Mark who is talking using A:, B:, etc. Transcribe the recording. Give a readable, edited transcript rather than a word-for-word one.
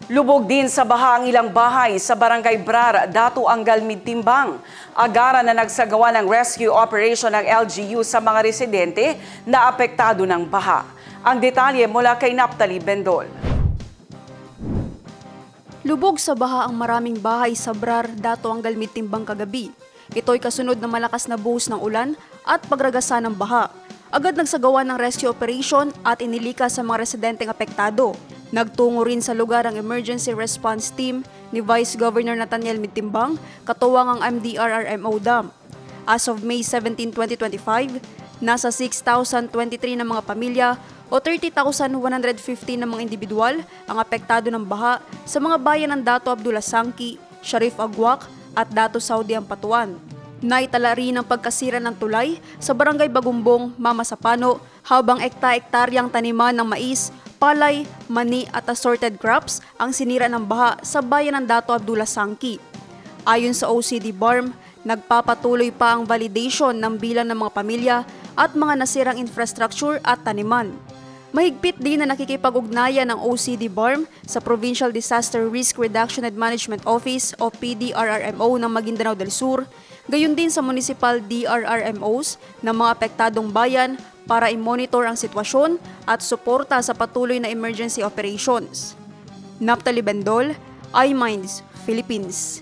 A: Lubog din sa baha ang ilang bahay sa Barangay Brar, Datu Angal, Midtimbang. Agara na nagsagawa ng rescue operation ng LGU sa mga residente na apektado ng baha. Ang detalye mula kay Naphtali Bendol.
B: Lubog sa baha ang maraming bahay sa Brar, Datu Angal, Midtimbang kagabi. Ito'y kasunod ng malakas na buhos ng ulan at pagragasa ng baha. Agad nagsagawa ng rescue operation at inilikas sa mga residenteng apektado. Nagtungo rin sa lugar ang emergency response team ni Vice Governor Nathaniel Midtimbang, katuwang ang MDRRMO Dam. As of May 17, 2025, nasa 6,023 na mga pamilya o 30,115 na mga individual ang apektado ng baha sa mga bayan ng Dato Abdullah Sangki, Sharif Agwak at Dato Saudi Ampatuan. Naitala rin ang pagkasira ng tulay sa Barangay Bagumbong, Mama Sapano, habang ekta-ektaryang taniman ng mais, palay, mani at assorted crops ang sinira ng baha sa bayan ng Dato Abdullah Sangki. Ayon sa OCD BARM, nagpapatuloy pa ang validation ng bilang ng mga pamilya at mga nasirang infrastructure at taniman. Mahigpit din na nakikipag-ugnayan ng OCD BARM sa Provincial Disaster Risk Reduction and Management Office o PDRRMO ng Maguindanao del Sur, gayon din sa Municipal DRRMOs ng mga apektadong bayan para i-monitor ang sitwasyon at suporta sa patuloy na emergency operations. Naphtali Bendol, iMinds, Philippines.